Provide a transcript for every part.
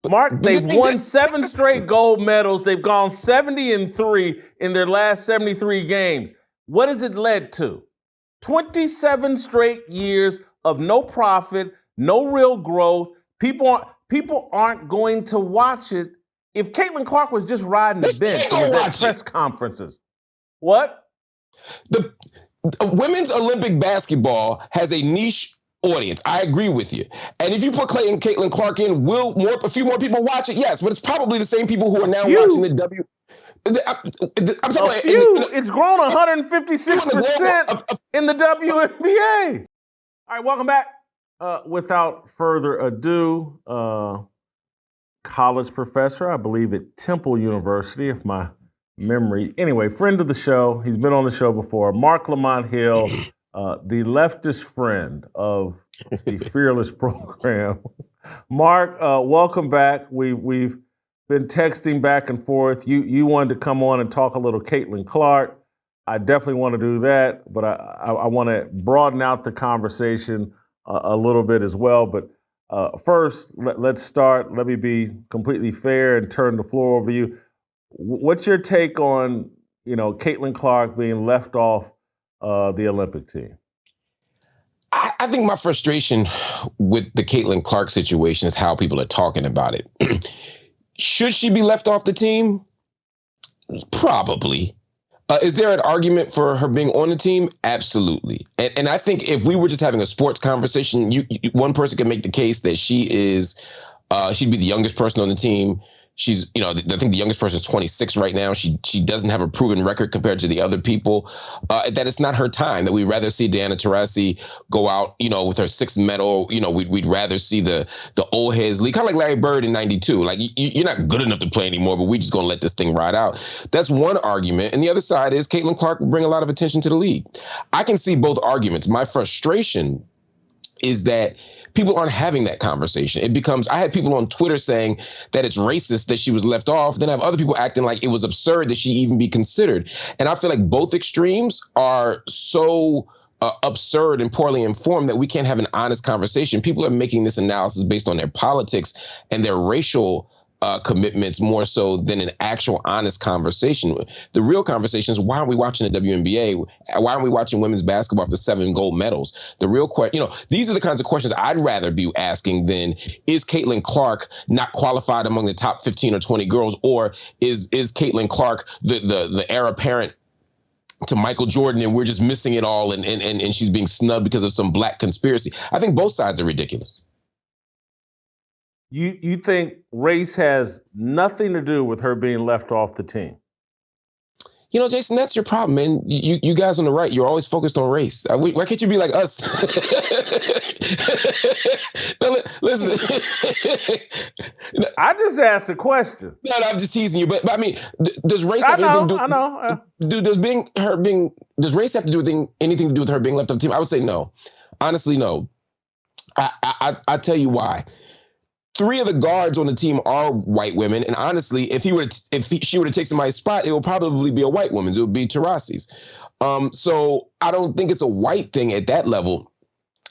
Mark, they've won 7 straight gold medals. They've gone 70-3 in their last 73 games. What has it led to? 27 straight years of no profit, no real growth. People aren't going to watch it. If Caitlin Clark was just riding the bench and was at press conferences. What? The women's Olympic basketball has a niche audience. I agree with you. And if you put Caitlin Clark in, a few more people watch it? Yes, but it's probably the same people who are now watching the W. I'm talking a few. It's grown 156% in the WNBA. All right, welcome back. Without further ado, college professor, I believe at Temple University, if my memory. Anyway, friend of the show. He's been on the show before. Marc Lamont Hill, the leftist friend of the Fearless program. Mark, welcome back. We've been texting back and forth. You wanted to come on and talk a little Caitlin Clark. I definitely want to do that, but I want to broaden out the conversation a little bit as well. But first, let's start. Let me be completely fair and turn the floor over to you. What's your take on, Caitlin Clark being left off the Olympic team? I think my frustration with the Caitlin Clark situation is how people are talking about it. Should she be left off the team? Probably. Is there an argument for her being on the team? Absolutely. And I think if we were just having a sports conversation, one person could make the case that she'd be the youngest person on the team. She's, I think the youngest person is 26 right now. She doesn't have a proven record compared to the other people. That it's not her time. That we'd rather see Diana Taurasi go out, with her 6th medal. We'd rather see the old heads league, kind of like Larry Bird in '92. Like you're not good enough to play anymore, but we're just gonna let this thing ride out. That's one argument, and the other side is Caitlin Clark will bring a lot of attention to the league. I can see both arguments. My frustration is that people aren't having that conversation. It becomes, I had people on Twitter saying that it's racist that she was left off. Then I have other people acting like it was absurd that she even be considered. And I feel like both extremes are so absurd and poorly informed that we can't have an honest conversation. People are making this analysis based on their politics and their racial commitments more so than an actual honest conversation. The real conversation is, why aren't we watching the WNBA? Why aren't we watching women's basketball after 7 gold medals? The real question, these are the kinds of questions I'd rather be asking than, is Caitlin Clark not qualified among the top 15 or 20 girls? Or is Caitlin Clark the heir apparent to Michael Jordan and we're just missing it all and she's being snubbed because of some black conspiracy? I think both sides are ridiculous. You think race has nothing to do with her being left off the team? Jason, that's your problem, man. You guys on the right, you're always focused on race. Why can't you be like us? No, listen. I just asked a question. No, I'm just teasing you. But I mean, does race have anything to do? I know. Does race have to do anything to do with her being left off the team? I would say no. Honestly, no. I tell you why. 3 of the guards on the team are white women, and honestly, if she were to take somebody's spot, it will probably be a white woman's. It would be Taurasi's. So I don't think it's a white thing at that level.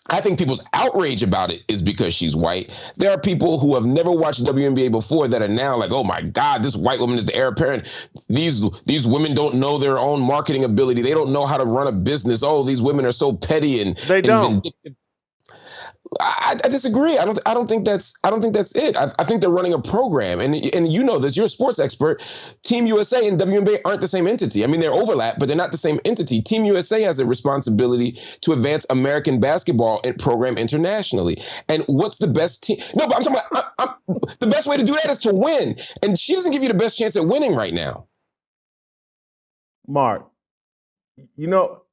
I think people's outrage about it is because she's white. There are people who have never watched WNBA before that are now like, oh my God, this white woman is the heir apparent. These women don't know their own marketing ability. They don't know how to run a business. Oh, these women are so petty and vindictive. I disagree. I don't think that's it. I think they're running a program, and you know this. You're a sports expert. Team USA and WNBA aren't the same entity. I mean, they're overlap, but they're not the same entity. Team USA has a responsibility to advance American basketball program internationally. And what's the best team? No, but I'm talking about the best way to do that is to win. And she doesn't give you the best chance at winning right now. Mark,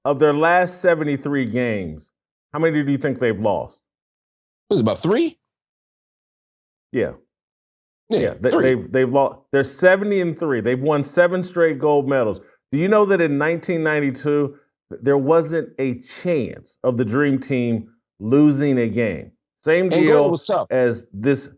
of their last 73 games, how many do you think they've lost? It was about 3. Yeah. They've lost. They're 70-3. They've won 7 straight gold medals. Do you know that in 1992 there wasn't a chance of the Dream Team losing a game? Same deal as this.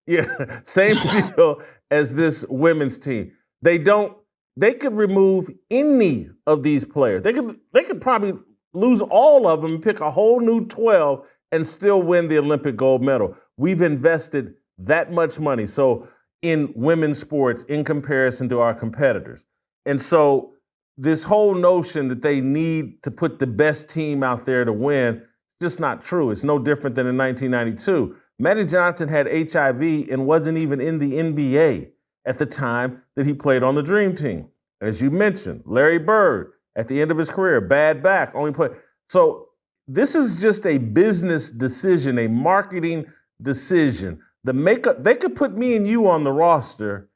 Yeah, same deal as this women's team. They could remove any of these players. They could probably lose all of them and pick a whole new 12 and still win the Olympic gold medal. We've invested that much money. So in women's sports in comparison to our competitors. And so this whole notion that they need to put the best team out there to win, it's just not true. It's no different than in 1992. Magic Johnson had HIV and wasn't even in the NBA at the time that he played on the Dream Team. As you mentioned, Larry Bird, at the end of his career, bad back, only played. So this is just a business decision, a marketing decision. They could put me and you on the roster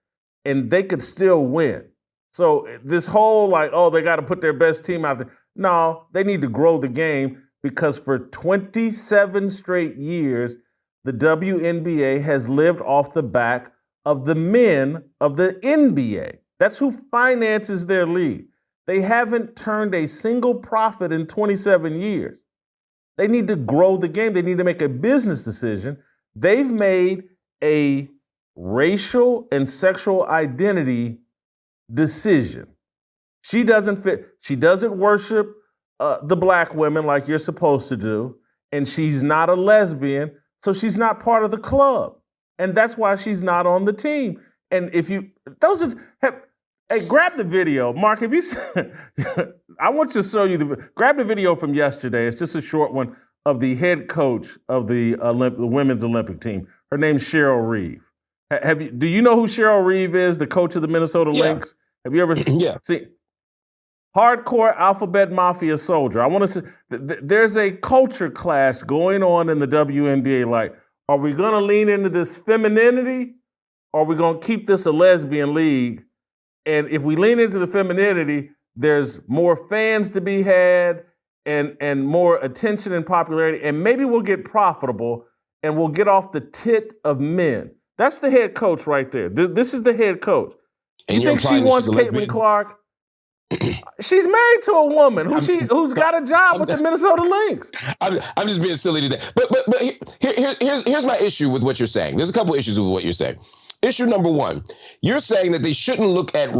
and they could still win. So this whole they got to put their best team out there. No, they need to grow the game because for 27 straight years, the WNBA has lived off the back of the men of the NBA. That's who finances their league. They haven't turned a single profit in 27 years. They need to grow the game. They need to make a business decision. They've made a racial and sexual identity decision. She doesn't fit. She doesn't worship the black women like you're supposed to do. And she's not a lesbian, so she's not part of the club. And that's why she's not on the team. And if you, hey, grab the video. Mark, have you, I want to show you, grab the video from yesterday. It's just a short one of the head coach of the women's Olympic team. Her name's Cheryl Reeve. Do you know who Cheryl Reeve is, the coach of the Minnesota Lynx? Have you ever seen? Hardcore alphabet mafia soldier. I want to say, there's a culture clash going on in the WNBA. Like, are we going to lean into this femininity or are we going to keep this a lesbian league? And if we lean into the femininity, there's more fans to be had and more attention and popularity. And maybe we'll get profitable and we'll get off the tit of men. That's the head coach right there. This is the head coach. And you think she wants Caitlin Clark? She's married to a woman who's got a job with the Minnesota Lynx. I'm just being silly today. But here's my issue with what you're saying. There's a couple issues with what you're saying. Issue number one, you're saying that they shouldn't look at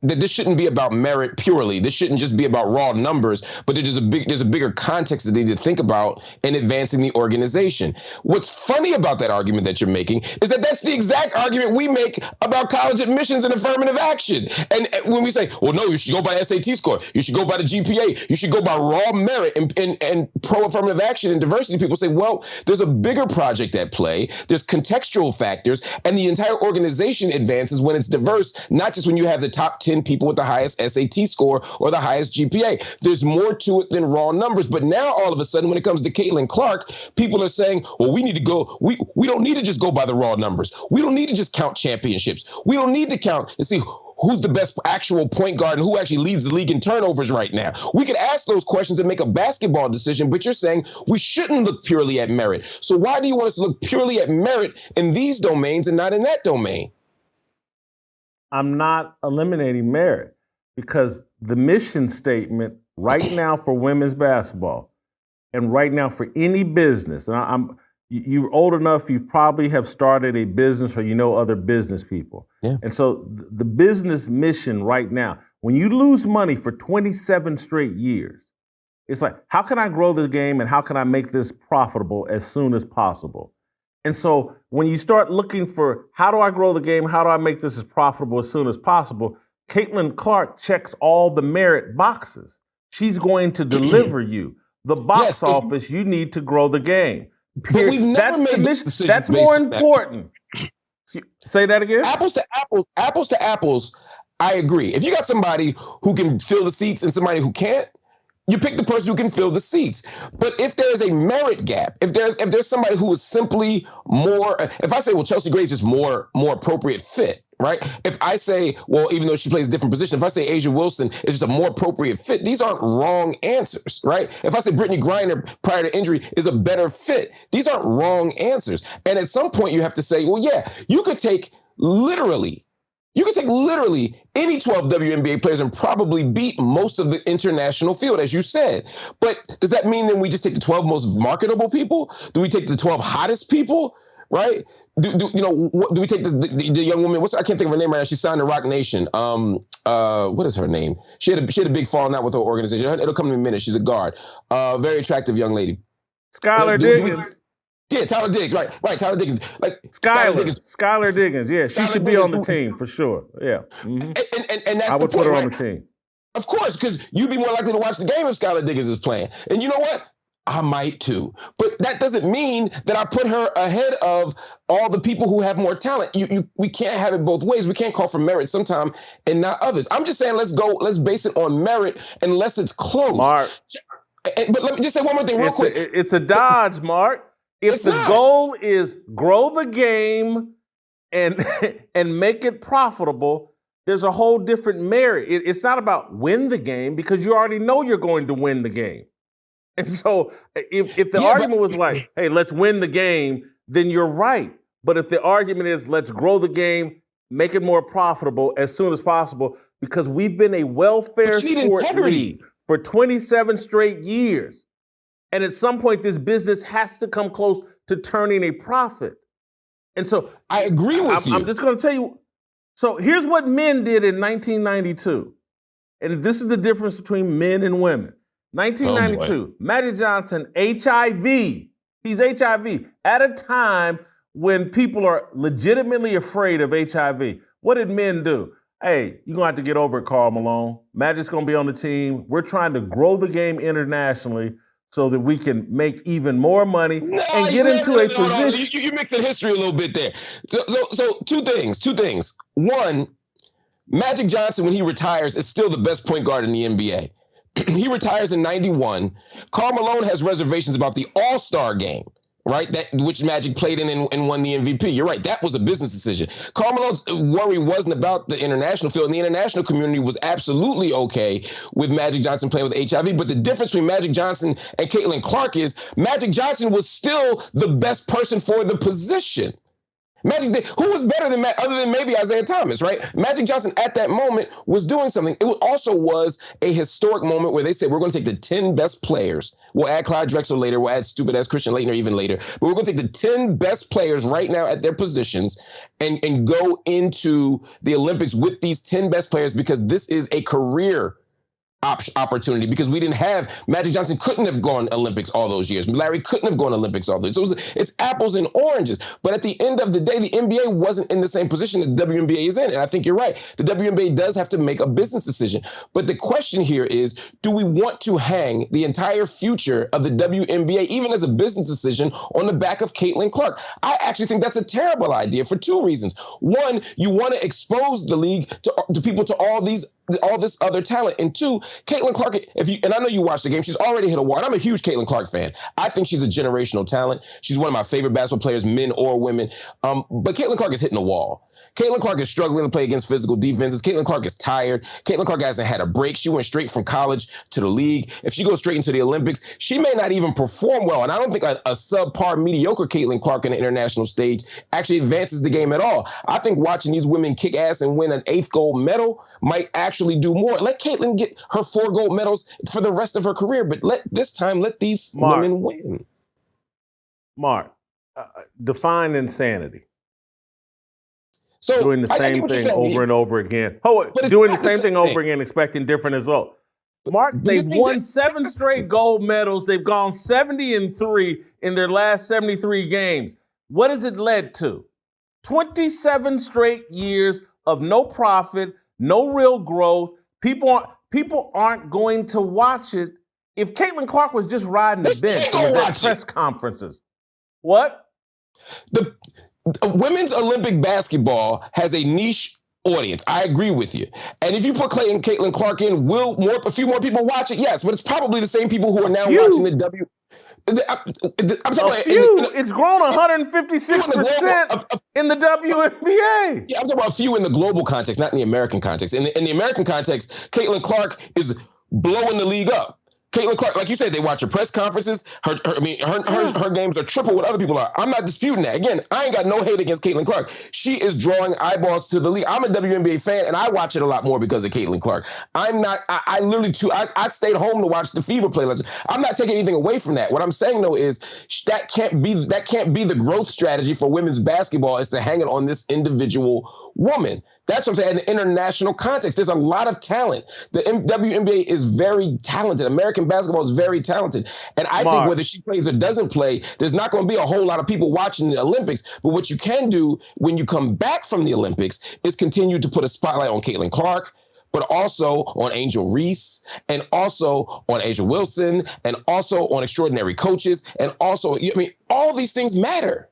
that this shouldn't be about merit purely. This shouldn't just be about raw numbers, but there's a bigger context that they need to think about in advancing the organization. What's funny about that argument that you're making is that that's the exact argument we make about college admissions and affirmative action. And when we say, well, no, you should go by SAT score, you should go by the GPA, you should go by raw merit and pro-affirmative action and diversity, people say, well, there's a bigger project at play. There's contextual factors, and the entire organization advances when it's diverse, not just when you have the top 10 people with the highest SAT score or the highest GPA. There's more to it than raw numbers. But now all of a sudden, when it comes to Caitlin Clark, people are saying, well, we need to go, we don't need to just go by the raw numbers. We don't need to just count championships. We don't need to count and see who's the best actual point guard and who actually leads the league in turnovers right now. We could ask those questions and make a basketball decision, but you're saying we shouldn't look purely at merit. So why do you want us to look purely at merit in these domains and not in that domain? I'm not eliminating merit because the mission statement right now for women's basketball and right now for any business, and you're old enough, you probably have started a business or you know other business people. Yeah. And so the business mission right now, when you lose money for 27 straight years, it's like, how can I grow this game and how can I make this profitable as soon as possible? And so when you start looking for how do I grow the game, how do I make this as profitable as soon as possible, Caitlin Clark checks all the merit boxes. She's going to deliver you the box office you need to grow the game. But we've never made the mission. That's more important. Say that again? Apples to apples, I agree. If you got somebody who can fill the seats and somebody who can't, you pick the person who can fill the seats. But if there's a merit gap, if there's somebody who is simply more, if I say, well, Chelsea Gray's just more appropriate fit, right? If I say, well, even though she plays a different position, if I say Asia Wilson is just a more appropriate fit, these aren't wrong answers, right? If I say Brittany Griner prior to injury is a better fit, these aren't wrong answers. And at some point you have to say, well, yeah, you could take literally any 12 WNBA players and probably beat most of the international field, as you said. But does that mean then we just take the 12 most marketable people? Do we take the 12 hottest people, right? Do we take the young woman? I can't think of her name right now. She signed to Rock Nation. What is her name? She had a big falling out with her organization. It'll come in a minute. She's a guard. Very attractive young lady. Skylar Diggins. Yeah, Tyler Diggs, right, Tyler Diggins, like Skylar Diggins, yeah, she Skylar should be Diggins, on the team for sure. Yeah, and that's I the would point, put her right? on the team. Of course, because you'd be more likely to watch the game if Skylar Diggins is playing. And you know what? I might too. But that doesn't mean that I put her ahead of all the people who have more talent. We can't have it both ways. We can't call for merit sometime and not others. I'm just saying let's base it on merit unless it's close. Mark. But let me just say one more thing real quick. It's a dodge, Mark. If the goal is grow the game and make it profitable, there's a whole different merit. It's not about win the game because you already know you're going to win the game. And so if the argument was like, hey, let's win the game, then you're right. But if the argument is let's grow the game, make it more profitable as soon as possible, because we've been a welfare sport league for 27 straight years. And at some point, this business has to come close to turning a profit. And so I agree with you. I'm just going to tell you. So here's what men did in 1992. And this is the difference between men and women. 1992, Magic Johnson, HIV. He's HIV at a time when people are legitimately afraid of HIV. What did men do? Hey, you're going to have to get over it, Karl Malone. Magic's going to be on the team. We're trying to grow the game internationally so that we can make even more money and get into a position. You're mixing history a little bit there. So two things. One, Magic Johnson, when he retires, is still the best point guard in the NBA. He retires in 91. Karl Malone has reservations about the All-Star game, right? Which Magic played in and won the MVP. You're right. That was a business decision. Karl Malone's worry wasn't about the international field, and the international community was absolutely okay with Magic Johnson playing with HIV. But the difference between Magic Johnson and Caitlin Clark is Magic Johnson was still the best person for the position. Magic, who was better than other than maybe Isaiah Thomas, right? Magic Johnson at that moment was doing something. It also was a historic moment where they said, we're going to take the 10 best players. We'll add Clyde Drexler later. We'll add stupid-ass Christian Laettner even later. But we're going to take the 10 best players right now at their positions and go into the Olympics with these 10 best players because this is a career opportunity, because we didn't have Magic Johnson couldn't have gone Olympics all those years. Larry couldn't have gone Olympics all those years. So it's apples and oranges. But at the end of the day, the NBA wasn't in the same position that the WNBA is in. And I think you're right. The WNBA does have to make a business decision. But the question here is, do we want to hang the entire future of the WNBA, even as a business decision, on the back of Caitlin Clark? I actually think that's a terrible idea for two reasons. One, you want to expose the league to people, to all this other talent. And two, Caitlin Clark, and I know you watched the game, she's already hit a wall. And I'm a huge Caitlin Clark fan. I think she's a generational talent. She's one of my favorite basketball players, men or women. But Caitlin Clark is hitting a wall. Caitlin Clark is struggling to play against physical defenses. Caitlin Clark is tired. Caitlin Clark hasn't had a break. She went straight from college to the league. If she goes straight into the Olympics, she may not even perform well. And I don't think a subpar, mediocre Caitlin Clark on the international stage actually advances the game at all. I think watching these women kick ass and win an 8th gold medal might actually do more. Let Caitlin get her 4 gold medals for the rest of her career, but let these women win. Mark, define insanity. So doing the same thing over and over again. Doing the same thing over again, expecting different results. Mark, they've won 7 straight gold medals. They've gone 70-3 in their last 73 games. What has it led to? 27 straight years of no profit, no real growth. People aren't going to watch it. If Caitlin Clark was just riding the bench and was at press conferences, what? Women's Olympic basketball has a niche audience. I agree with you. And if you put Caitlin Clark in, will a few more people watch it? Yes, but it's probably the same people who are now watching the W. I'm talking about it's grown 156% in the WNBA. Yeah, I'm talking about a few in the global context, not in the American context. In the American context, Caitlin Clark is blowing the league up. Caitlin Clark, like you said, they watch her press conferences. Her games are triple what other people are. I'm not disputing that. Again, I ain't got no hate against Caitlin Clark. She is drawing eyeballs to the league. I'm a WNBA fan, and I watch it a lot more because of Caitlin Clark. I'm not. I stayed home to watch the Fever play. I'm not taking anything away from that. What I'm saying though is that can't be the growth strategy for women's basketball, is to hang it on this individual woman. That's what I'm saying. In the international context, there's a lot of talent. The WNBA is very talented. American American basketball is very talented. And I think whether she plays or doesn't play, there's not going to be a whole lot of people watching the Olympics. But what you can do when you come back from the Olympics is continue to put a spotlight on Caitlin Clark, but also on Angel Reese, and also on Asia Wilson, and also on extraordinary coaches. And also, I mean, all these things matter.